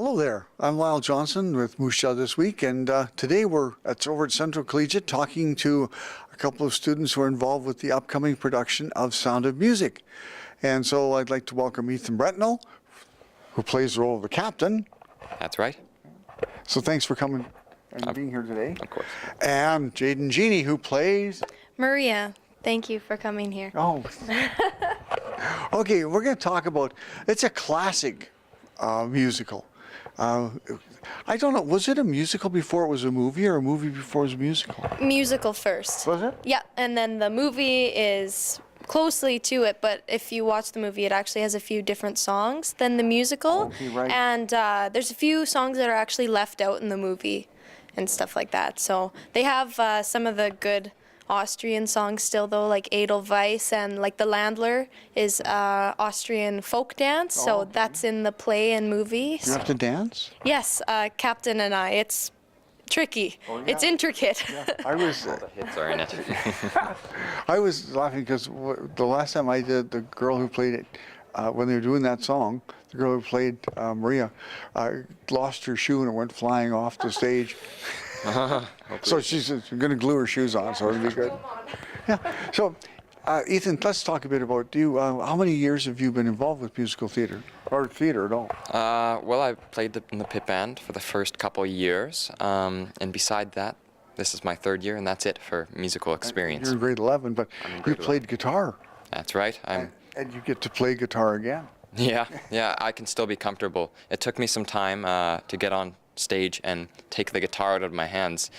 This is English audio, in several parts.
Hello there. I'm Lyle Johnson with Moose Jaw This Week, and today we're over at Central Collegiate talking to a couple of students who are involved with the upcoming production of Sound of Music. And so I'd like to welcome Ethan Brentnell, who plays the role of the captain. That's right. So thanks for coming and being here today. Of course. And Jaidyn Gieni, who plays... Maria. Thank you for coming here. Oh. Okay, we're going to talk about... It's a classic musical. I don't know, was it a musical before it was a movie or a movie before it was a musical? Musical first. Was it? Yeah, and then the movie is closely to it, but if you watch the movie, it actually has a few different songs than the musical. Okay, right. And there's a few songs that are actually left out in the movie and stuff like that. So they have some of the good Austrian songs still, though, like Edelweiss, and like The Landler is Austrian folk dance, so okay. that's in the play and movie. You have to dance? Yes, Captain and I. It's tricky. Oh, yeah. It's intricate. Yeah. I was The hits are in it. I was laughing because the last time I did, the girl who played it, when they were doing that song, the girl who played Maria, lost her shoe and it went flying off the stage. So she's going to glue her shoes on, so it'll be good. Yeah. So, Ethan, let's talk a bit about you. How many years have you been involved with musical theater, or theater at all? Well, I played in the pit band for the first couple of years, and beside that, this is my third year, and that's it for musical experience. You're in grade 11, but you played guitar. That's right. And you get to play guitar again. Yeah, I can still be comfortable. It took me some time to get on stage and take the guitar out of my hands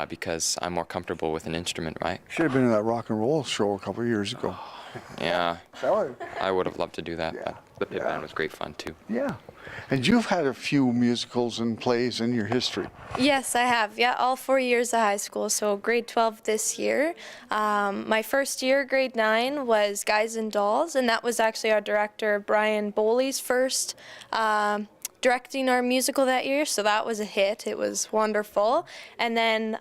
because I'm more comfortable with an instrument, right? Should have been in that rock and roll show a couple of years ago. Yeah, Sorry. I would have loved to do that, Yeah. but the pit band was great fun too. Yeah. And you've had a few musicals and plays in your history. Yes, I have. Yeah, all 4 years of high school, so grade 12 this year. My first year, grade 9, was Guys and Dolls, and that was actually our director, Brian Bowley's first directing our musical that year, so that was a hit. It was wonderful. And then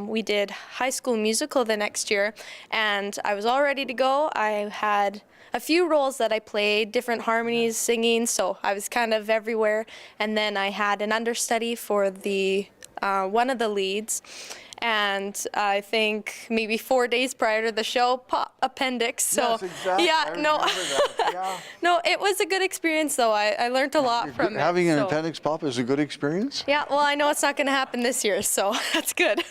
we did High School Musical the next year, and I was all ready to go. I had a few roles that I played, different harmonies, singing, so I was kind of everywhere. And then I had an understudy for the one of the leads. And I think maybe 4 days prior to the show, pop appendix. So Yes, exactly. yeah, no, Yeah. no, it was a good experience though. I learned a lot from it. Having an so. appendix pop is a good experience? Yeah, well, I know it's not going to happen this year, so that's good.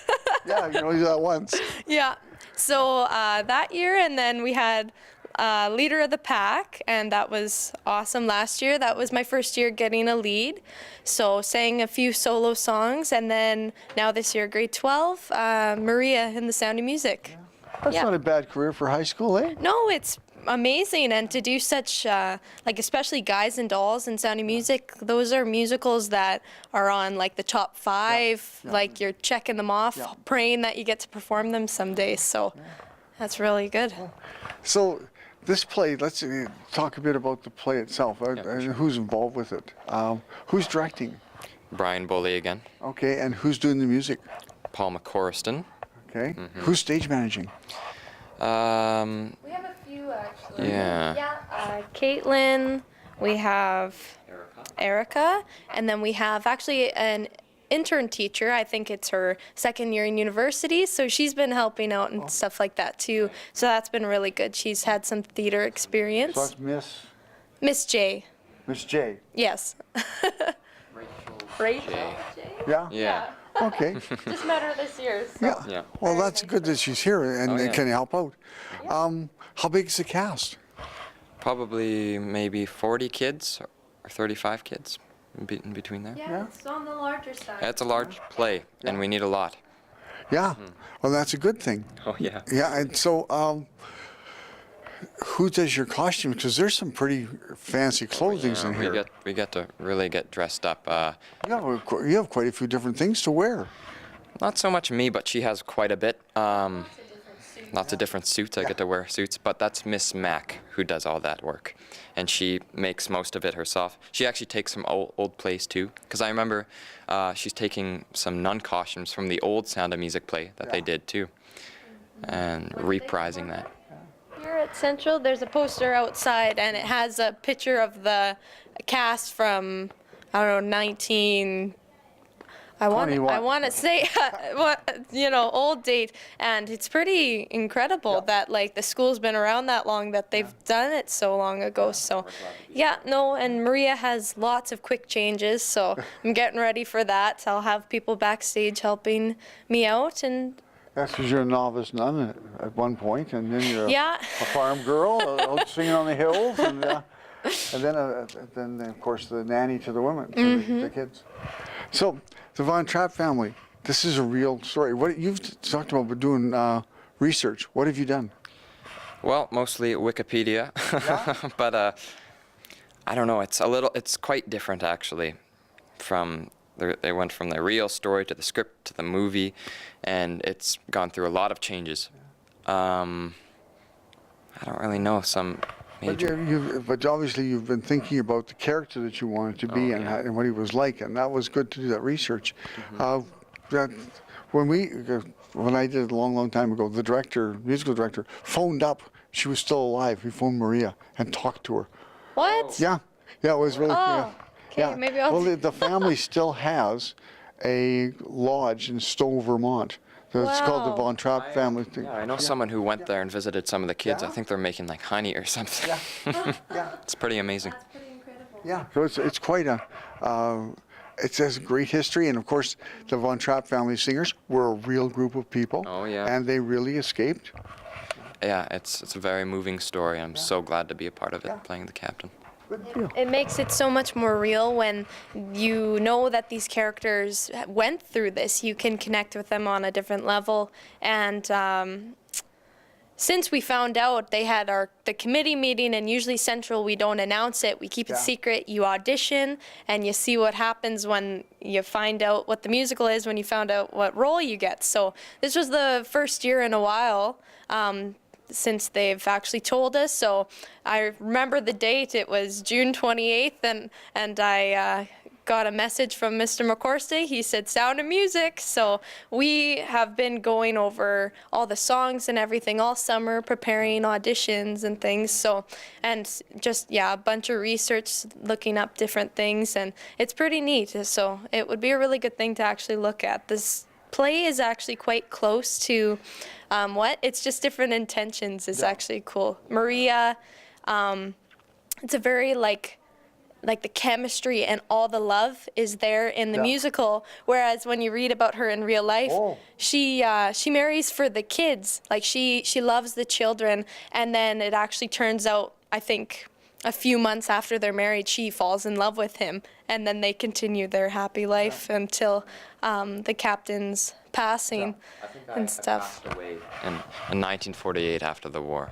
Yeah, you can only do that once. Yeah, so that year, and then we had Leader of the Pack, and that was awesome last year. That was my first year getting a lead, so sang a few solo songs, and then now this year, grade 12, Maria in the Sound of Music. That's Yeah. not a bad career for high school, eh? No, it's amazing, and to do such, like especially Guys and Dolls and Sound of Music, those are musicals that are on like the top 5, like you're checking them off, praying that you get to perform them someday, so that's really good. So this play, let's talk a bit about the play itself, and who's involved with it. Who's directing? Brian Bowley again. Okay, and who's doing the music? Paul McCorriston. Okay. Who's stage managing? We have a few actually. Yeah. Yeah, Caitlin, we have Erica, and then we have actually an intern teacher. I think it's her second year in university, so she's been helping out and stuff like that too. So that's been really good. She's had some theater experience. So that's Miss J. Miss J. Yes. Rachel. Yeah? Yeah. Okay. Just met her this year. So. Yeah. Yeah. Well, that's good that she's here and yeah. can help out. How big is the cast? Probably maybe 40 kids or 35 kids in between there. Yeah, it's on the larger side. It's a large play, and we need a lot. Yeah. Well, that's a good thing. Oh, yeah. Yeah, and so who does your costume? Because there's some pretty fancy clothings in here. We get to really get dressed up. You have quite a few different things to wear. Not so much me, but she has quite a bit. Lots of different suits. I get to wear suits, but that's Miss Mac who does all that work, and she makes most of it herself. She actually takes some old plays too, because I remember she's taking some nun costumes from the old Sound of Music play that they did too, and reprising that. Here at Central, there's a poster outside, and it has a picture of the cast from I don't know, 19. I want 21. to say what, old date, and it's pretty incredible that like the school's been around that long, that they've done it so long ago. So yeah, no, and Maria has lots of quick changes, so I'm getting ready for that. I'll have people backstage helping me out, and That's because you're a novice nun at one point, and then you're yeah. a farm girl out singing on the hills, and then of course the nanny to the women, to the kids. So the Von Trapp family, this is a real story. What you've talked about doing research. What have you done? Well, mostly Wikipedia, but I don't know. It's quite different actually. They went from the real story to the script to the movie, and it's gone through a lot of changes. I don't really know some major. But obviously you've been thinking about the character that you wanted to be and what he was like, and that was good to do that research. When I did it a long time ago, the musical director, phoned up. She was still alive. We phoned Maria and talked to her. What? Yeah, it was really. Oh, okay, maybe I'll. Well, the family still has a lodge in Stowe, Vermont. It's called the Wow. Von Trapp family thing. Yeah, I know someone who went there and visited some of the kids. I think they're making like honey or something. Yeah. It's pretty amazing. That's pretty incredible. Yeah, so it's quite a, it has a great history, and of course the Von Trapp family singers were a real group of people. Oh, yeah. And they really escaped. Yeah, it's a very moving story. I'm so glad to be a part of it, playing the captain. Good deal. It makes it so much more real when you know that these characters went through this. You can connect with them on a different level. And since we found out, they had the committee meeting, and usually Central, we don't announce it. We keep it secret. You audition, and you see what happens when you find out what the musical is, when you found out what role you get. So this was the first year in a while since they've actually told us. So I remember the date. It was June 28th, and I got a message from Mr. McCorsty. He said Sound of Music. So we have been going over all the songs and everything all summer, preparing auditions and things. So, and just, a bunch of research, looking up different things, and it's pretty neat. So it would be a really good thing to actually look at. This play is actually quite close to it's just different intentions is actually cool. Maria, it's a very like the chemistry and all the love is there in the musical, whereas when you read about her in real life, she marries for the kids. Like she loves the children, and then it actually turns out, I think, a few months after they're married, she falls in love with him, and then they continue their happy life until the captain's passing and stuff. I passed away in 1948 after the war,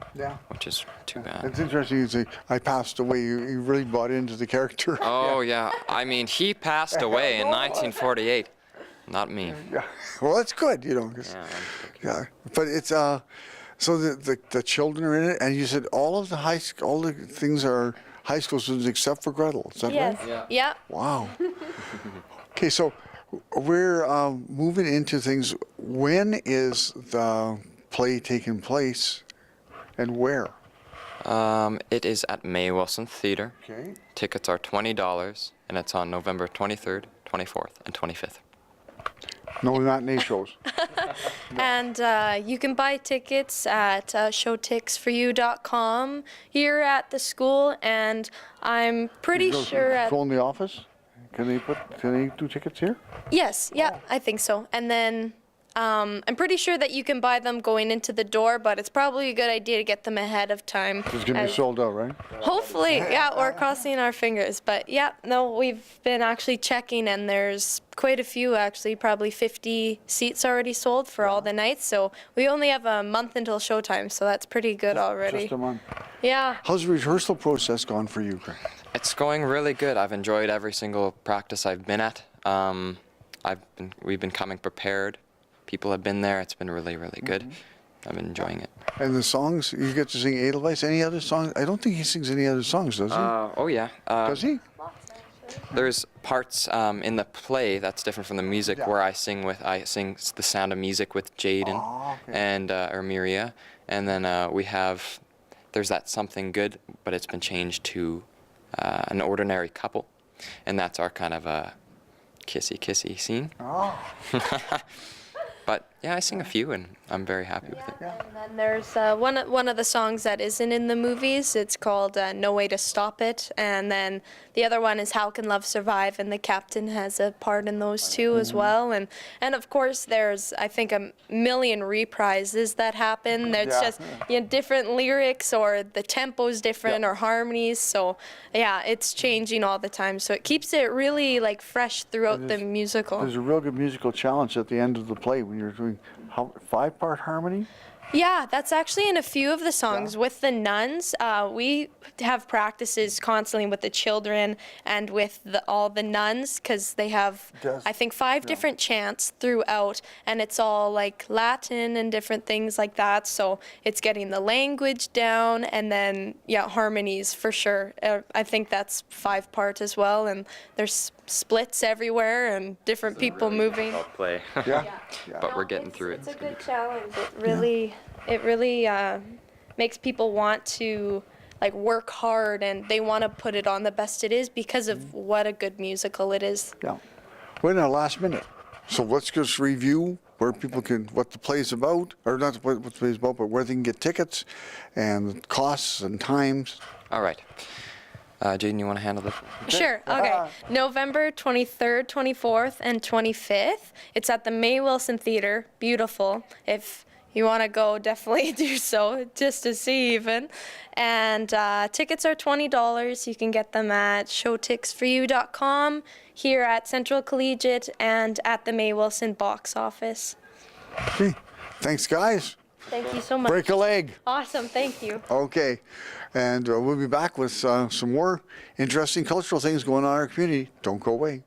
which is too bad. It's interesting you say, I passed away. You really bought into the character. Oh, yeah. I mean, he passed away in 1948, not me. Yeah. Well, that's good, 'cause- yeah. But it's, so the children are in it, and you said all the things are high school students except for Gretel. Is that Yes. right? Yeah. Wow. Okay, so we're moving into things. When is the play taking place, and where? It is at May Wilson Theater. Okay. Tickets are $20, and it's on November 23rd, 24th, and 25th. No matinee shows. And you can buy tickets at showtixforyou.com here at the school, and I'm pretty sure at... Phone the office? Can they do tickets here? Yes, yeah, I think so. And then I'm pretty sure that you can buy them going into the door, but it's probably a good idea to get them ahead of time. It's going to be as- sold out, right? Hopefully, yeah, we're crossing our fingers. But yeah, no, we've been actually checking, and there's quite a few, actually, probably 50 seats already sold for all the nights. So we only have a month until showtime, so that's pretty good already. Just a month. Yeah. How's the rehearsal process gone for you, Greg? It's going really good. I've enjoyed every single practice I've been at. We've been coming prepared. People have been there. It's been really, really good. I've been enjoying it. And the songs, you get to sing Edelweiss. Any other songs? I don't think he sings any other songs, does he? Oh, yeah. Does he? There's parts in the play that's different from the music where I sing The Sound of Music with Jaidyn and Miria. And then there's that Something Good, but it's been changed to An Ordinary Couple. and that's our kind of a kissy scene. Oh. But yeah, I sing a few, and I'm very happy with it. And then there's one of the songs that isn't in the movies. It's called "No Way to Stop It," and then the other one is "How Can Love Survive," and the captain has a part in those two as well. And of course, there's I think a million reprises that happen. There's just different lyrics, or the tempo's different, or harmonies. So yeah, it's changing all the time. So it keeps it really like fresh throughout the musical. There's a real good musical challenge at the end of the play when you're doing 5-part harmony. Yeah, that's actually in a few of the songs. With the nuns, we have practices constantly with the children and with all the nuns, because they have, I think, 5 different chants throughout, and it's all like Latin and different things like that. So it's getting the language down, and then, harmonies for sure. I think that's 5-part as well, and there's splits everywhere and different people moving. I'll play. But we're getting through it. It's a good challenge. It really makes people want to like work hard, and they want to put it on the best it is because of what a good musical it is. Yeah. We're in our last minute, so let's just review where people what the play's about, or not what the play's about, but where they can get tickets, and costs and times. All right. Jaidyn, you want to handle this? Sure. Okay. November 23rd, 24th, and 25th. It's at the May Wilson Theater. Beautiful. If you want to go, definitely do so, just to see even. And tickets are $20. You can get them at showtixforyou.com, here at Central Collegiate, and at the May Wilson box office. Okay. Thanks, guys. Thank you so much. Break a leg. Awesome. Thank you. Okay. And we'll be back with some more interesting cultural things going on in our community. Don't go away.